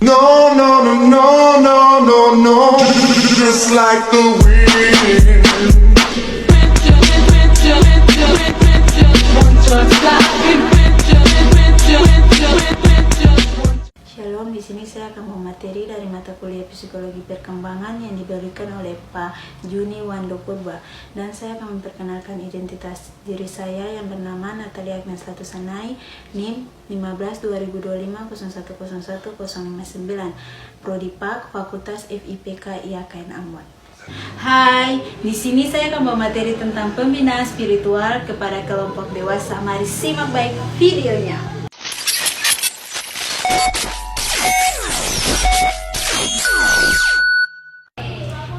No, no, no, no, no, no, no. Just like the wind. Shalom, di sini saya akan memateri dari mata kuliah Psikologi Perkembangan yang diberikan oleh Pak Juni Wando Purba, dan saya akan memperkenalkan identitas diri saya yang bernama Natalia Agnes Latusanai, NIM 15 2025 0101 059, Prodi PAK, Fakultas FIPK IAKN Ambon. Hai, di sini saya akan memateri tentang pembinaan spiritual kepada kelompok dewasa. Mari simak baik videonya.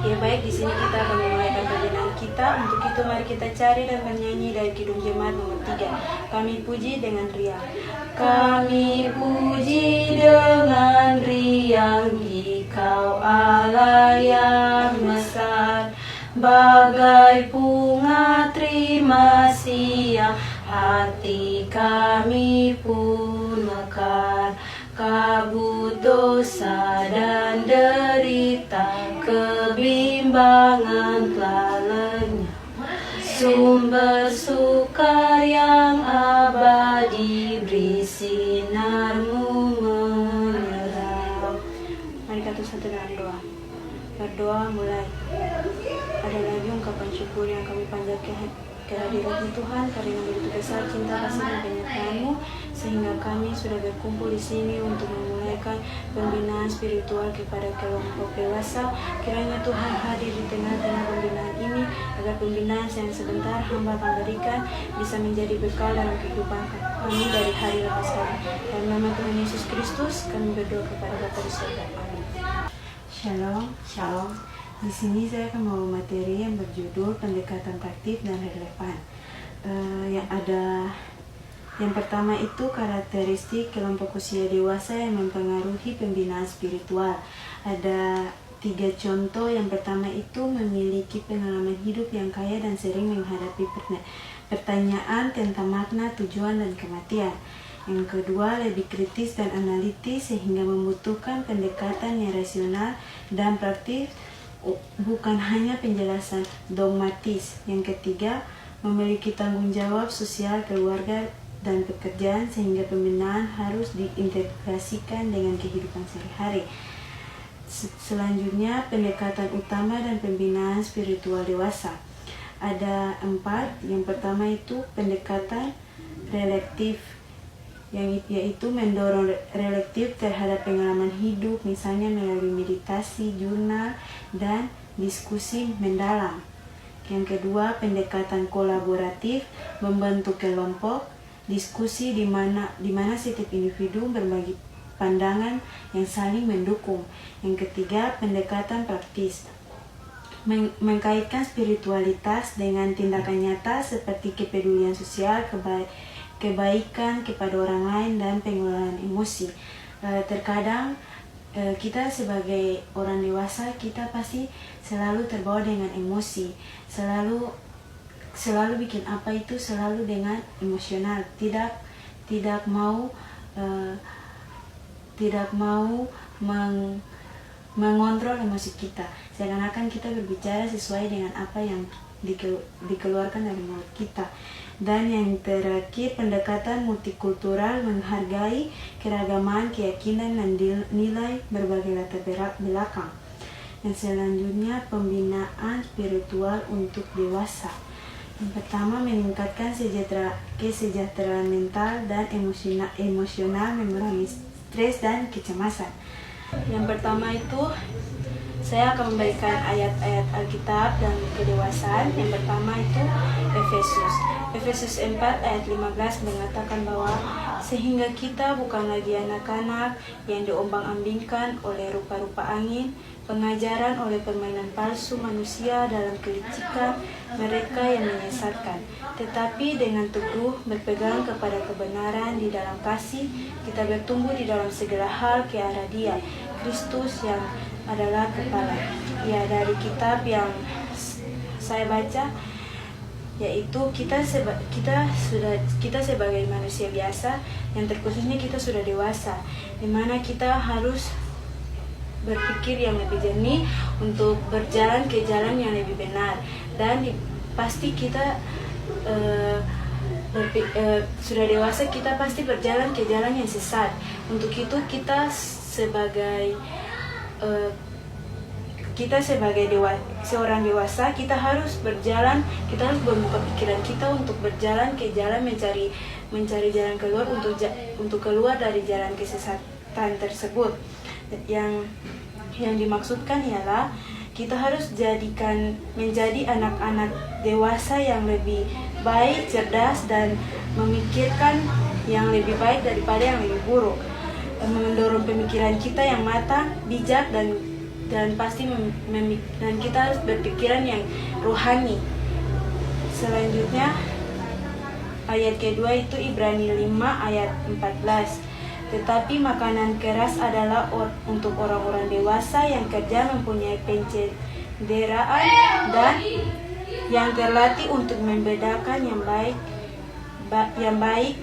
Ya baik, di sini kita akan memulaikan pembinaan kita. Untuk itu mari kita cari dan bernyanyi dari Kidung Jemaat nomor 3. Kami puji dengan riang. Kami puji dengan riang Dikau Allah yang besar, bagai bunga terima siang hati kami pun mekar. Kabut dosa dan derita, kebimbangan telah lenyap. Sumber sukar yang abadi, beri sinarmu menyerap. Mari kita satu dengan doa. Berdoa mulai. Ada lagi ungkapan syukur yang kami panjatkan kehadiran Tuhan, karena begitu besar cinta kasih dan penyertaan-Mu, sehingga kami sudah berkumpul di sini untuk memulaikan pembinaan spiritual kepada kelompok dewasa. Kiranya Tuhan hadir di tengah-tengah pembinaan ini, agar pembinaan yang sebentar hamba akan berikan bisa menjadi bekal dalam kehidupan kami dari hari lepas hari. Dalam nama Tuhan Yesus Kristus kami berdoa kepada Bapa di surga. Amin. Shalom, shalom. Di sini saya akan membawa materi yang berjudul pendekatan taktif dan relevan. Yang pertama itu karakteristik kelompok usia dewasa yang mempengaruhi pembinaan spiritual. Ada 3 contoh. Yang pertama itu memiliki pengalaman hidup yang kaya dan sering menghadapi pertanyaan tentang makna, tujuan, dan kematian. Yang kedua, lebih kritis dan analitis sehingga membutuhkan pendekatan yang rasional dan praktis, bukan hanya penjelasan dogmatis. Yang ketiga, memiliki tanggung jawab sosial, keluarga, dan pekerjaan sehingga pembinaan harus diintegrasikan dengan kehidupan sehari-hari. Selanjutnya, pendekatan utama dan pembinaan spiritual dewasa. Ada 4. Yang pertama itu pendekatan relektif, yaitu mendorong relektif terhadap pengalaman hidup, misalnya melalui meditasi, jurnal, dan diskusi mendalam. Yang kedua, pendekatan kolaboratif, membentuk kelompok, diskusi di mana setiap individu berbagi pandangan yang saling mendukung. Yang ketiga, pendekatan praktis, mengkaitkan spiritualitas dengan tindakan nyata seperti kepedulian sosial, kebaikan kepada orang lain, dan pengelolaan emosi. Terkadang kita sebagai orang dewasa, kita pasti selalu terbawa dengan emosi, selalu bikin apa itu selalu dengan emosional, tidak mau mengontrol emosi kita, seakan-akan kita berbicara sesuai dengan apa yang dikeluarkan dari mulut kita. Dan yang terakhir, pendekatan multikultural, menghargai keragaman keyakinan dan nilai berbagai latar belakang. Yang selanjutnya, pembinaan spiritual untuk dewasa. Yang pertama, meningkatkan kesejahteraan mental dan emosional, mengurangi stres dan kecemasan. Yang pertama itu, saya akan memberikan ayat-ayat Alkitab dan kedewasaan. Yang pertama itu Efesus 4 ayat 15 mengatakan bahwa sehingga kita bukan lagi anak-anak yang diombang-ambingkan oleh rupa-rupa angin, pengajaran oleh permainan palsu manusia dalam kelicikan mereka yang menyesatkan, tetapi dengan teguh berpegang kepada kebenaran di dalam kasih, kita bertumbuh di dalam segala hal ke arah Dia, Kristus yang adalah kepala. Ya, dari kitab yang saya baca, yaitu kita sebagai manusia biasa, yang terkhususnya kita sudah dewasa, dimana kita harus berpikir yang lebih jernih untuk berjalan ke jalan yang lebih benar. Dan pasti kita sudah dewasa, kita pasti berjalan ke jalan yang sesat. Untuk itu kita sebagai seorang dewasa, kita harus berjalan, kita harus membuka pikiran kita untuk berjalan ke jalan, mencari jalan keluar untuk keluar dari jalan kesesatan tersebut. Yang dimaksudkan ialah kita harus menjadi anak-anak dewasa yang lebih baik, cerdas, dan memikirkan yang lebih baik daripada yang lebih buruk, mendorong pemikiran kita yang matang, bijak, dan pasti dan kita harus berpikiran yang rohani. Selanjutnya ayat kedua itu Ibrani 5 ayat 14. Tetapi makanan keras adalah untuk orang-orang dewasa yang kerja mempunyai pencederaan dan yang terlatih untuk membedakan yang baik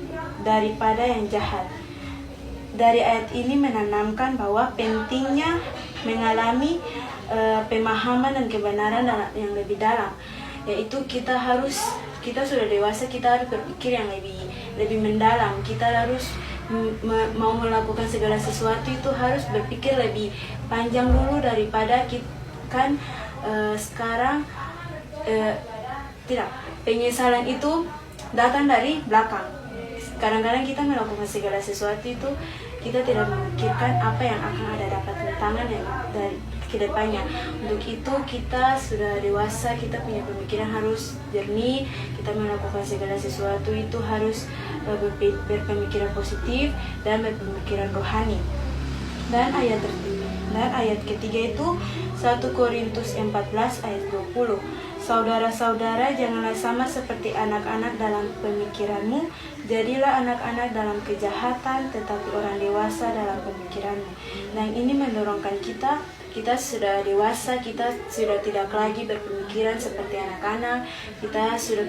daripada yang jahat. Dari ayat ini menanamkan bahwa pentingnya mengalami pemahaman dan kebenaran yang lebih dalam, yaitu kita sudah dewasa, kita harus berpikir yang lebih mendalam. Kita harus mau melakukan segala sesuatu itu harus berpikir lebih panjang dulu daripada sekarang tidak. Penyesalan itu datang dari belakang. Kadang-kadang kita melakukan segala sesuatu itu kita tidak memikirkan apa yang akan ada dapat tantangan dari kedepannya. Untuk itu kita sudah dewasa, kita punya pemikiran harus jernih, kita melakukan segala sesuatu itu harus berpemikiran positif dan berpemikiran rohani. Dan ayat ketiga itu 1 Korintus 14 ayat 20. Saudara-saudara, janganlah sama seperti anak-anak dalam pemikiranmu, jadilah anak-anak dalam kejahatan, tetapi orang dewasa dalam pemikiranmu. Dan ini mendorongkan kita sudah dewasa, kita sudah tidak lagi berpemikiran seperti anak-anak, kita sudah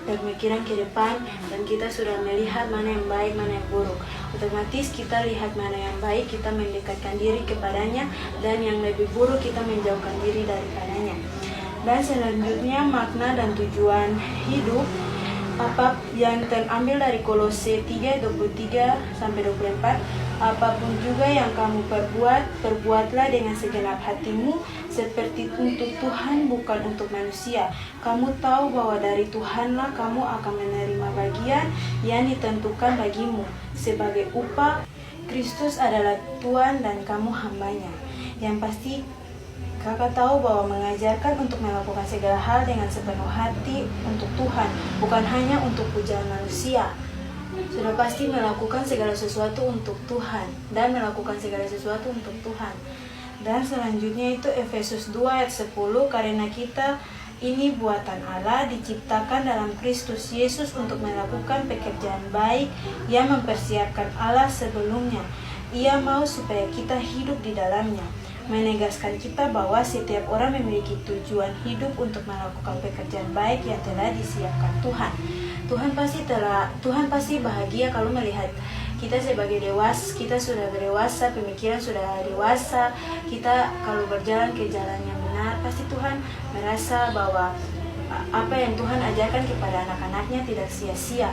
berpemikiran ke depan, dan kita sudah melihat mana yang baik, mana yang buruk. Otomatis kita lihat mana yang baik, kita mendekatkan diri kepadanya, dan yang lebih buruk kita menjauhkan diri daripadanya. Dan selanjutnya makna dan tujuan hidup apa yang terambil dari Kolose 3:23-24. Apapun juga yang kamu perbuatlah dengan segenap hatimu seperti untuk Tuhan, bukan untuk manusia. Kamu tahu bahwa dari Tuhanlah kamu akan menerima bagian yang ditentukan bagimu. Sebagai upah, Kristus adalah Tuhan dan kamu hambanya. Yang pasti kakak tahu bahwa mengajarkan untuk melakukan segala hal dengan sepenuh hati untuk Tuhan, bukan hanya untuk pujian manusia. Sudah pasti melakukan segala sesuatu untuk Tuhan dan melakukan segala sesuatu untuk Tuhan. Dan selanjutnya itu Efesus 2 ayat 10, karena kita ini buatan Allah, diciptakan dalam Kristus Yesus untuk melakukan pekerjaan baik yang mempersiapkan Allah sebelumnya. Ia mau supaya kita hidup di dalamnya, menegaskan kita bahwa setiap orang memiliki tujuan hidup untuk melakukan pekerjaan baik yang telah disiapkan Tuhan. Tuhan pasti bahagia kalau melihat kita sebagai dewasa, kita sudah dewasa, pemikiran sudah dewasa, kita kalau berjalan ke jalan yang benar, pasti Tuhan merasa bahwa apa yang Tuhan ajarkan kepada anak-anaknya tidak sia-sia.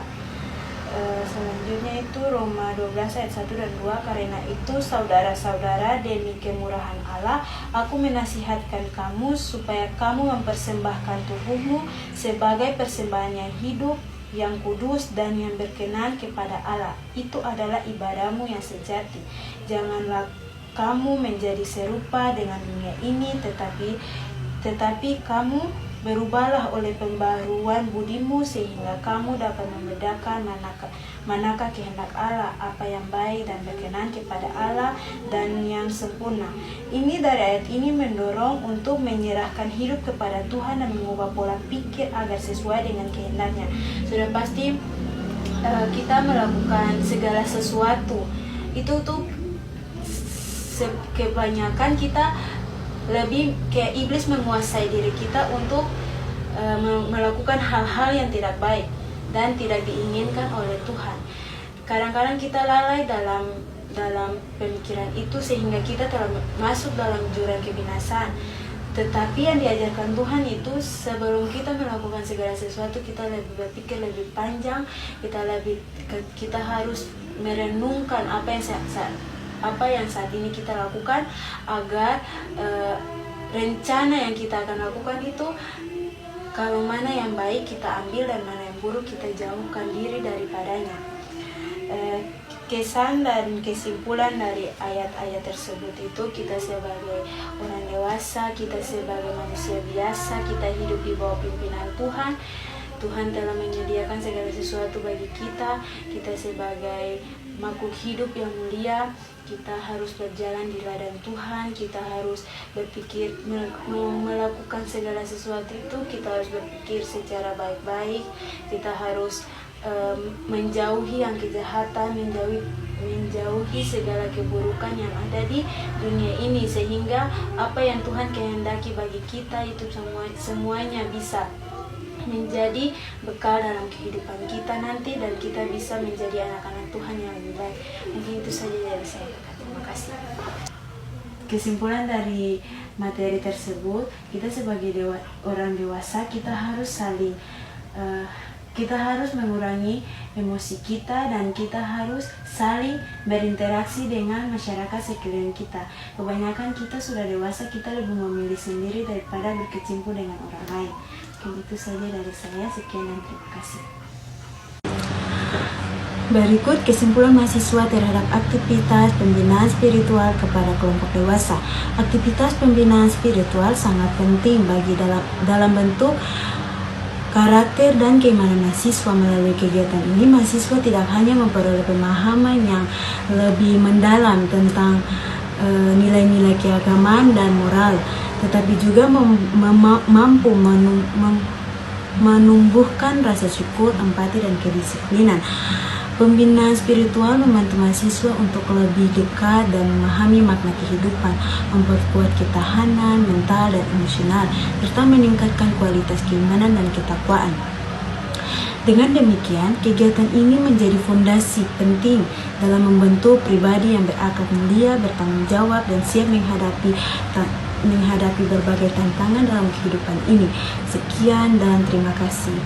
Selanjutnya itu Roma 12 ayat 1 dan 2, karena itu saudara-saudara, demi kemurahan Allah aku menasihatkan kamu supaya kamu mempersembahkan tubuhmu sebagai persembahan yang hidup, yang kudus, dan yang berkenan kepada Allah. Itu adalah ibadahmu yang sejati. Janganlah kamu menjadi serupa dengan dunia ini, tetapi kamu berubahlah oleh pembaharuan budimu sehingga kamu dapat membedakan manakah kehendak Allah, apa yang baik dan berkenan kepada Allah dan yang sempurna. Ini dari ayat ini mendorong untuk menyerahkan hidup kepada Tuhan dan mengubah pola pikir agar sesuai dengan kehendaknya. Sudah pasti kita melakukan segala sesuatu itu tuh kebanyakan kita lebih kayak iblis menguasai diri kita untuk melakukan hal-hal yang tidak baik dan tidak diinginkan oleh Tuhan. Kadang-kadang kita lalai dalam pemikiran itu sehingga kita telah masuk dalam jurang kebinasaan. Tetapi yang diajarkan Tuhan itu sebelum kita melakukan segala sesuatu, kita lebih berpikir lebih panjang, kita harus merenungkan apa yang saat ini kita lakukan agar rencana yang kita akan lakukan itu, kalau mana yang baik kita ambil dan mana yang buruk kita jauhkan diri daripadanya. Kesan dan kesimpulan dari ayat-ayat tersebut itu, kita sebagai orang dewasa, kita sebagai manusia biasa, kita hidup di bawah pimpinan Tuhan. Tuhan telah menyediakan segala sesuatu bagi kita. Kita sebagai makhluk hidup yang mulia, kita harus berjalan di ladang Tuhan. Kita harus berpikir melakukan segala sesuatu itu, kita harus berpikir secara baik-baik. Kita harus menjauhi yang kejahatan, menjauhi segala keburukan yang ada di dunia ini, sehingga apa yang Tuhan kehendaki bagi kita itu semuanya bisa menjadi bekal dalam kehidupan kita nanti, dan kita bisa menjadi anak-anak Tuhan yang lebih baik. Mungkin itu saja dari saya. Terima kasih. Kesimpulan dari materi tersebut, kita sebagai orang dewasa, kita harus kita harus mengurangi emosi kita, dan kita harus saling berinteraksi dengan masyarakat sekeliling kita. Kebanyakan kita sudah dewasa, kita lebih memilih sendiri daripada berkecimpung dengan orang lain. Itu saja dari saya. Sekian dan terima kasih. Berikut kesimpulan mahasiswa terhadap aktivitas pembinaan spiritual kepada kelompok dewasa. Aktivitas pembinaan spiritual sangat penting bagi dalam bentuk karakter dan keimanan mahasiswa. Melalui kegiatan ini, mahasiswa tidak hanya memperoleh pemahaman yang lebih mendalam tentang nilai-nilai keagamaan dan moral, tetapi juga mampu menumbuhkan rasa syukur, empati, dan kedisiplinan. Pembinaan spiritual membantu mahasiswa untuk lebih dekat dan memahami makna kehidupan, memperkuat ketahanan mental dan emosional, serta meningkatkan kualitas keimanan dan ketakwaan. Dengan demikian, kegiatan ini menjadi fondasi penting dalam membentuk pribadi yang berakhlak mulia, bertanggung jawab, dan siap menghadapi berbagai tantangan dalam kehidupan ini. Sekian dan terima kasih.